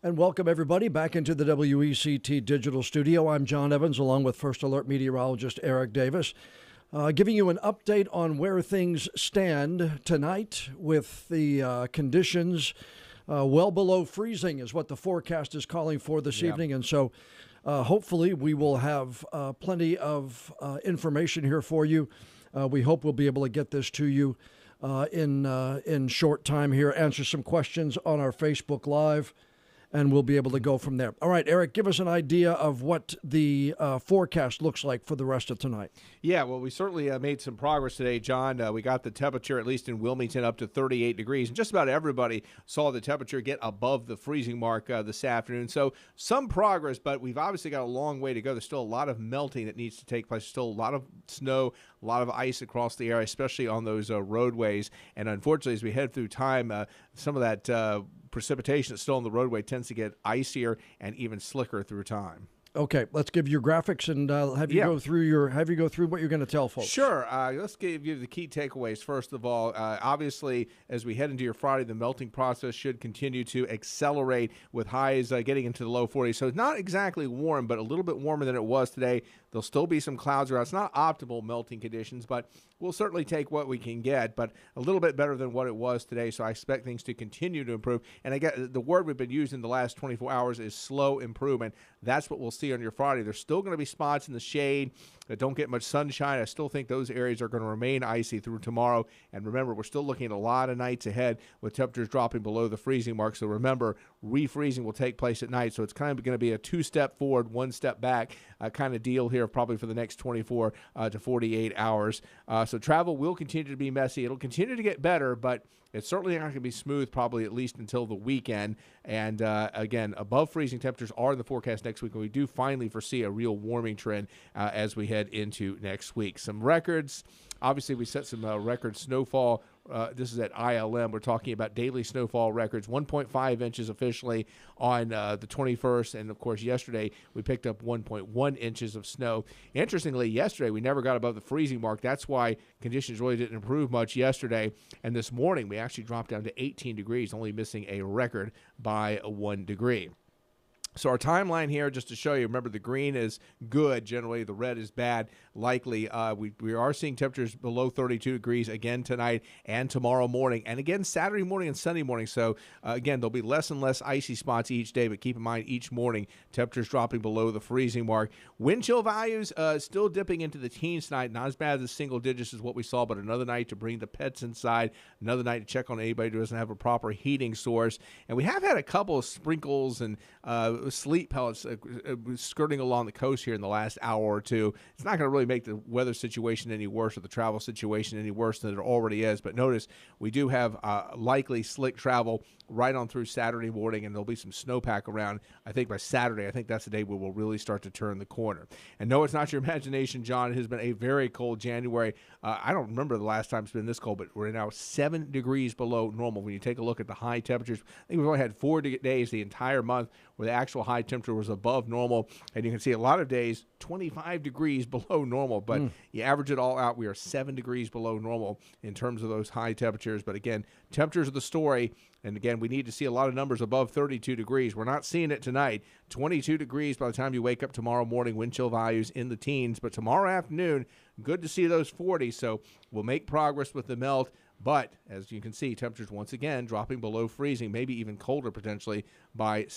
And welcome, everybody, back into the WECT Digital Studio. I'm John Evans, along with First Alert meteorologist Eric Davis, giving you an update on where things stand tonight with the conditions well below freezing is what the forecast is calling for this evening. And so hopefully we will have plenty of information here for you. We hope we'll be able to get this to you in short time here, answer some questions on our Facebook Live, and we'll be able to go from there. All right, Eric, give us an idea of what the forecast looks like for the rest of tonight. Yeah, well, we certainly made some progress today, John. We got the temperature, at least in Wilmington, up to 38 degrees. And just about everybody saw the temperature get above the freezing mark this afternoon. So some progress, but we've obviously got a long way to go. There's still a lot of melting that needs to take place. Still a lot of snow, a lot of ice across the area, especially on those roadways. And unfortunately, as we head through time, some of that precipitation that's still on the roadway tends to get icier and even slicker through time. Okay, let's give you graphics and have you go through what you're going to tell folks. Sure. Let's give you the key takeaways. First of all, obviously, as we head into your Friday, the melting process should continue to accelerate with highs getting into the low 40s. So it's not exactly warm, but a little bit warmer than it was today. There'll still be some clouds around. It's not optimal melting conditions, but we'll certainly take what we can get, but a little bit better than what it was today. So I expect things to continue to improve. And again, the word we've been using the last 24 hours is slow improvement. That's what we'll see on your Friday. There's still going to be spots in the shade that don't get much sunshine. I still think those areas are going to remain icy through tomorrow. And remember, we're still looking at a lot of nights ahead with temperatures dropping below the freezing mark. So remember, refreezing will take place at night. So it's kind of going to be a two-step forward, one step back kind of deal here probably for the next 24 to 48 hours. So travel will continue to be messy. It'll continue to get better, but it's certainly not going to be smooth probably at least until the weekend. And again, above freezing temperatures are in the forecast next week, and we do finally foresee a real warming trend as we head into next week. Some records. Obviously, we set some record snowfall. This is at ILM. We're talking about daily snowfall records, 1.5 inches officially on the 21st. And, of course, yesterday we picked up 1.1 inches of snow. Interestingly, yesterday we never got above the freezing mark. That's why conditions really didn't improve much yesterday. And this morning we actually dropped down to 18 degrees, only missing a record by 1 degree. So our timeline here, just to show you, remember the green is good generally, the red is bad likely. We are seeing temperatures below 32 degrees again tonight and tomorrow morning, and again Saturday morning and Sunday morning. So again, there'll be less and less icy spots each day, but keep in mind each morning temperatures dropping below the freezing mark. Wind chill values still dipping into the teens tonight, not as bad as single digits as what we saw, but another night to bring the pets inside, another night to check on anybody who doesn't have a proper heating source. And we have had a couple of sprinkles and sleet pellets skirting along the coast here in the last hour or two. It's not going to really make the weather situation any worse or the travel situation any worse than it already is. But notice we do have likely slick travel right on through Saturday morning, and there'll be some snowpack around. I think by Saturday, I think that's the day where we'll really start to turn the corner. And no, it's not your imagination, John. It has been a very cold January. I don't remember the last time it's been this cold, but we're now 7 degrees below normal. When you take a look at the high temperatures, I think we've only had 4 days the entire month where the actual high temperature was above normal. And you can see a lot of days 25 degrees below normal, but you average it all out, we are 7 degrees below normal in terms of those high temperatures. But again, temperatures are the story. And again, we need to see a lot of numbers above 32 degrees. We're not seeing it tonight. 22 degrees by the time you wake up tomorrow morning, wind chill values in the teens. But tomorrow afternoon, good to see those 40. So we'll make progress with the melt. But as you can see, temperatures once again dropping below freezing, maybe even colder potentially by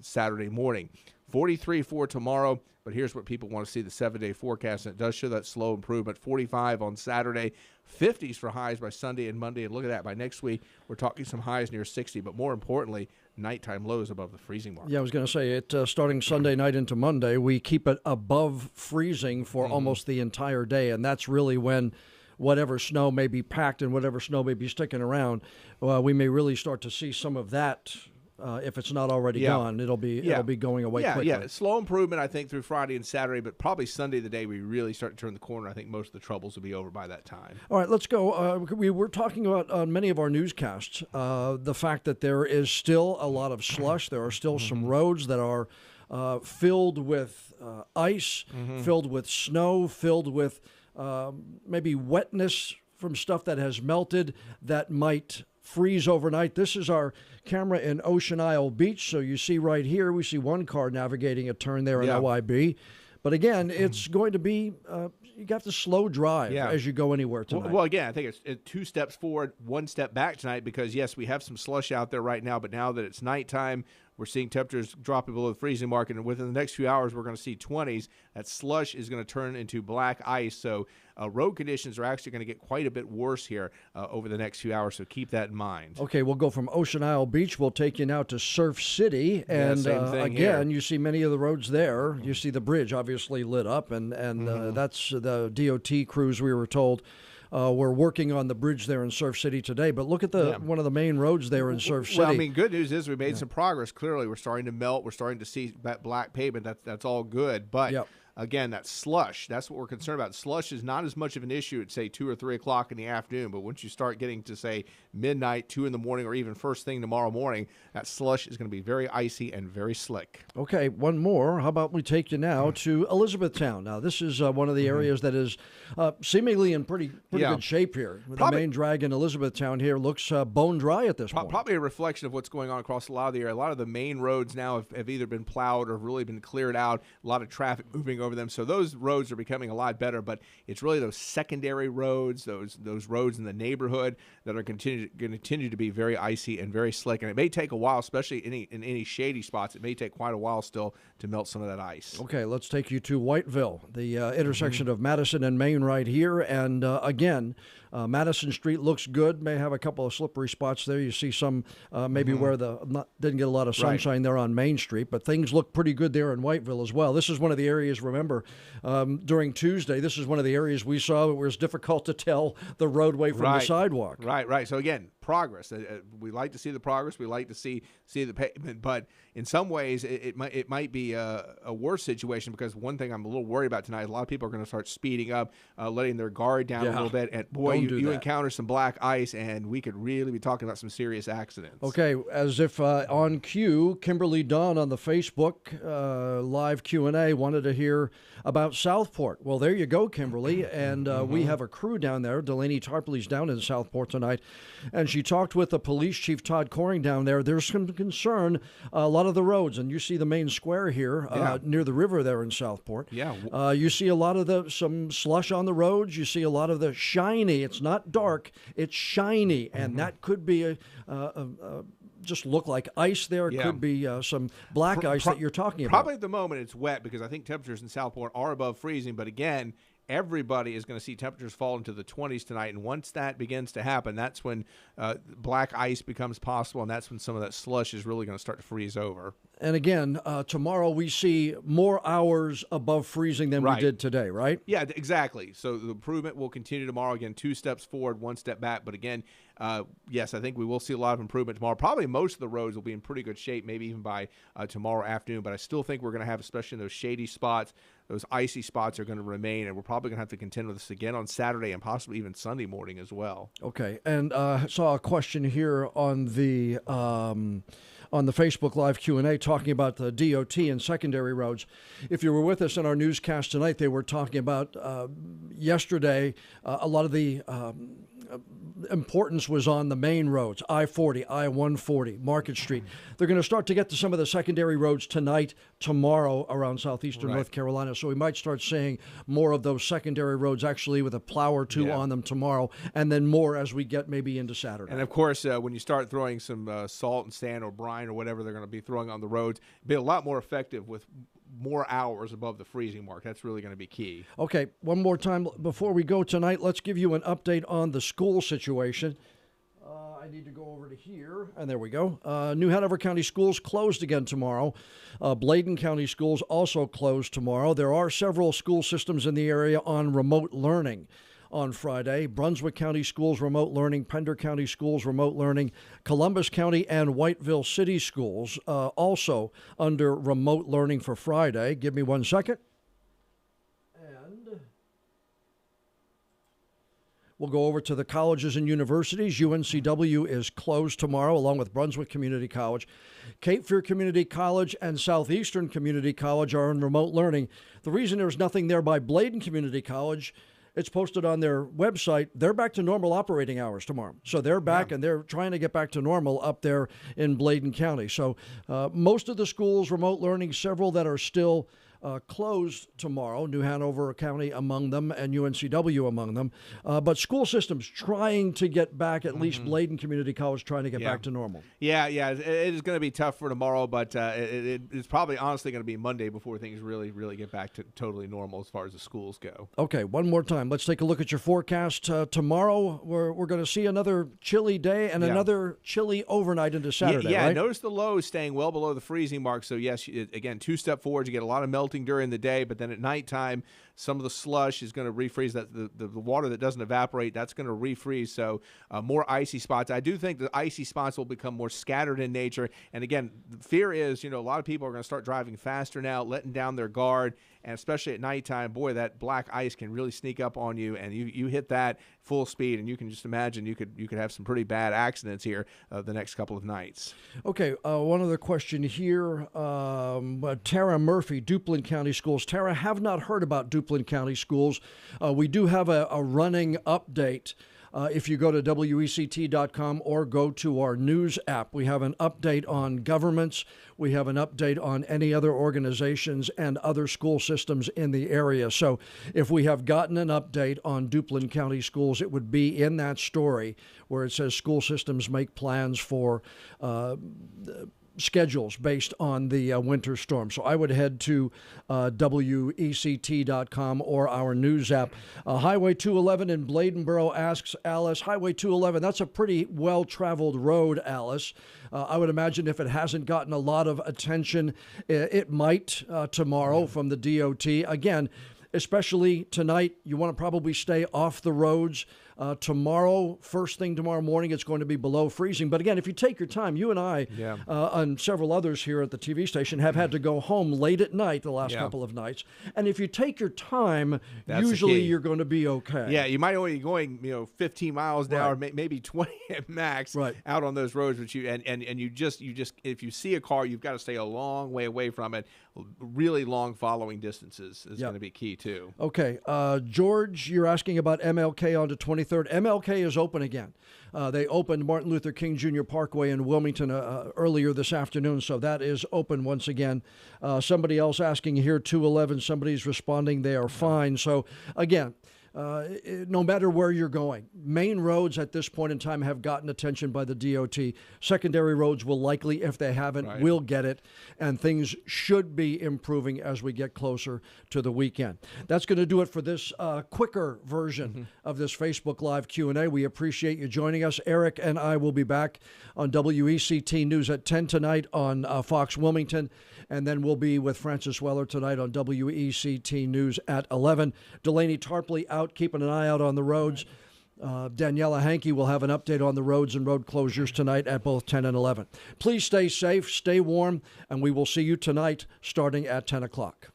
Saturday morning. 43 for tomorrow, but here's what people want to see, the 7-day forecast, and it does show that slow improvement. 45 on Saturday, 50s for highs by Sunday and Monday, and look at that, by next week, we're talking some highs near 60, but more importantly, nighttime lows above the freezing mark. Yeah, I was going to say, it starting Sunday night into Monday, we keep it above freezing for almost the entire day, and that's really when whatever snow may be packed and whatever snow may be sticking around, we may really start to see some of that. If it's not already gone, it'll be going away quickly. Yeah, slow improvement, I think, through Friday and Saturday, but probably Sunday, the day we really start to turn the corner. I think most of the troubles will be over by that time. All right, let's go. We were talking about on many of our newscasts the fact that there is still a lot of slush. There are still some roads that are filled with ice, filled with snow, filled with maybe wetness from stuff that has melted that might freeze overnight. This is our camera in Ocean Isle Beach. So you see right here, we see one car navigating a turn there in OIB. But again, it's going to be, you got to slow drive as you go anywhere tonight. Well, again, I think it's 2 steps forward, 1 step back tonight because, yes, we have some slush out there right now, but now that it's nighttime, we're seeing temperatures dropping below the freezing mark, and within the next few hours, we're going to see 20s. That slush is going to turn into black ice, so road conditions are actually going to get quite a bit worse here over the next few hours, so keep that in mind. Okay, we'll go from Ocean Isle Beach. We'll take you now to Surf City, and again, here. You see many of the roads there. You see the bridge obviously lit up, and that's the DOT crews, we were told. We're working on the bridge there in Surf City today, but look at one of the main roads there in Surf City. Well, I mean, good news is we made some progress. Clearly, we're starting to melt. We're starting to see that black pavement. That's all good. But again, that slush, that's what we're concerned about. Slush is not as much of an issue at, say, 2 or 3 o'clock in the afternoon, but once you start getting to, say, midnight, 2 in the morning, or even first thing tomorrow morning, that slush is going to be very icy and very slick. Okay, one more. How about we take you now to Elizabethtown? Now, this is one of the areas that is seemingly in pretty good shape here. The main drag in Elizabethtown here looks bone dry at this point. Probably a reflection of what's going on across a lot of the area. A lot of the main roads now have either been plowed or really been cleared out. A lot of traffic moving over them. So those roads are becoming a lot better, but it's really those secondary roads, those roads in the neighborhood that are going to continue to be very icy and very slick. And it may take a while, especially in any shady spots. It may take quite a while still to melt some of that ice. Okay, let's take you to Whiteville, the intersection of Madison and Main right here. And again, Madison Street looks good. May have a couple of slippery spots there. You see some maybe where didn't get a lot of sunshine there on Main Street, but things look pretty good there in Whiteville as well. This is one of the areas, remember, during Tuesday, this is one of the areas we saw where it was difficult to tell the roadway from the sidewalk. Right. So again, progress. We like to see the progress. We like to see the pavement, but in some ways it might be a worse situation because one thing I'm a little worried about tonight, a lot of people are going to start speeding up, letting their guard down a little bit, and boy, you encounter some black ice, and we could really be talking about some serious accidents. Okay, as if on cue, Kimberly Dawn on the Facebook live Q&A wanted to hear about Southport. Well, there you go, Kimberly, and we have a crew down there. Delaney Tarpley's down in Southport tonight, and she talked with the police chief, Todd Coring, down there. There's some concern, a lot of the roads, and you see the main square here near the river there in Southport. Yeah. You see a lot of some slush on the roads. You see a lot of the shiny. It's not dark. It's shiny, and that could be just look like ice there. It could be some black ice that you're talking about. Probably at the moment it's wet because I think temperatures in Southport are above freezing, but again, everybody is going to see temperatures fall into the 20s tonight, and once that begins to happen, that's when black ice becomes possible, and that's when some of that slush is really going to start to freeze over. And again, tomorrow we see more hours above freezing than we did today, right? Yeah, exactly. So the improvement will continue tomorrow. Again, 2 steps forward, 1 step back. But again, yes, I think we will see a lot of improvement tomorrow. Probably most of the roads will be in pretty good shape, maybe even by tomorrow afternoon. But I still think we're going to have, especially in those shady spots, those icy spots are going to remain, and we're probably going to have to contend with this again on Saturday and possibly even Sunday morning as well. Okay, and saw a question here on the Facebook Live Q&A talking about the DOT and secondary roads. If you were with us in our newscast tonight, they were talking about yesterday a lot of the importance was on the main roads, I-40, I-140, Market Street. They're going to start to get to some of the secondary roads tonight, tomorrow around southeastern North Carolina. So we might start seeing more of those secondary roads actually with a plow or two on them tomorrow, and then more as we get maybe into Saturday. And of course, when you start throwing some salt and sand or brine or whatever they're going to be throwing on the roads, it'll be a lot more effective with more hours above the freezing mark. That's really going to be key. Okay, one more time before we go tonight, let's give you an update on the school situation. I need to go over to here, and there we go. New Hanover County Schools closed again tomorrow. Bladen County Schools also closed tomorrow. There are several school systems in the area on remote learning on Friday. Brunswick County Schools remote learning, Pender County Schools remote learning, Columbus County and Whiteville City Schools also under remote learning for Friday. Give me 1 second. And we'll go over to the colleges and universities. UNCW is closed tomorrow along with Brunswick Community College. Cape Fear Community College and Southeastern Community College are in remote learning. The reason there's nothing there by Bladen Community College it's posted on their website, they're back to normal operating hours tomorrow. So they're back and they're trying to get back to normal up there in Bladen County. So most of the schools, remote learning, several that are still closed tomorrow, New Hanover County among them and UNCW among them. But school systems trying to get back, at least Bladen Community College trying to get back to normal. Yeah, it is going to be tough for tomorrow, but it's probably honestly going to be Monday before things really, really get back to totally normal as far as the schools go. Okay, one more time. Let's take a look at your forecast. Tomorrow, we're going to see another chilly day and another chilly overnight into Saturday, right? Notice the lows staying well below the freezing mark. So, yes, again, 2 step forward. You get a lot of melting during the day, but then at nighttime, some of the slush is going to refreeze. That the water that doesn't evaporate, that's going to refreeze. So more icy spots. I do think the icy spots will become more scattered in nature. And again, the fear is, a lot of people are going to start driving faster now, letting down their guard. And especially at nighttime, boy, that black ice can really sneak up on you, and you hit that full speed, and you can just imagine you could have some pretty bad accidents here the next couple of nights. Okay, one other question here. Tara Murphy, Duplin County Schools. Tara, have not heard about Duplin County Schools. We do have a running update. If you go to WECT.com or go to our news app, we have an update on governments. We have an update on any other organizations and other school systems in the area. So if we have gotten an update on Duplin County Schools, it would be in that story where it says school systems make plans for schedules based on the winter storm. So I would head to WECT.com or our news app. Highway 211 in Bladenboro asks Alice, Highway 211, that's a pretty well-traveled road, Alice. I would imagine if it hasn't gotten a lot of attention, it might tomorrow from the DOT. Again, especially tonight, you want to probably stay off the roads. Tomorrow, first thing tomorrow morning, it's going to be below freezing. But again, if you take your time, you and I and several others here at the TV station have had to go home late at night the last couple of nights. And if you take your time, usually you're going to be okay. Yeah, you might only be going 15 miles an hour, maybe 20 at max out on those roads. But you just if you see a car, you've got to stay a long way away from it. Really long following distances is going to be key too. Okay, George, you're asking about MLK on the 23rd. MLK is open again. They opened Martin Luther King Jr. Parkway in Wilmington earlier this afternoon, so that is open once again. Somebody else asking here, 211, somebody's responding they are fine. So again, no matter where you're going, main roads at this point in time have gotten attention by the DOT. Secondary roads will likely, if they haven't, will get it, and things should be improving as we get closer to the weekend. That's going to do it for this quicker version of this Facebook Live Q&A. We appreciate you joining us. Eric and I will be back on WECT News at 10 tonight on Fox Wilmington, and then we'll be with Francis Weller tonight on WECT News at 11. Delaney Tarpley out, keeping an eye out on the roads. Daniela Hankey will have an update on the roads and road closures tonight at both 10 and 11. Please stay safe, stay warm, and we will see you tonight starting at 10 o'clock.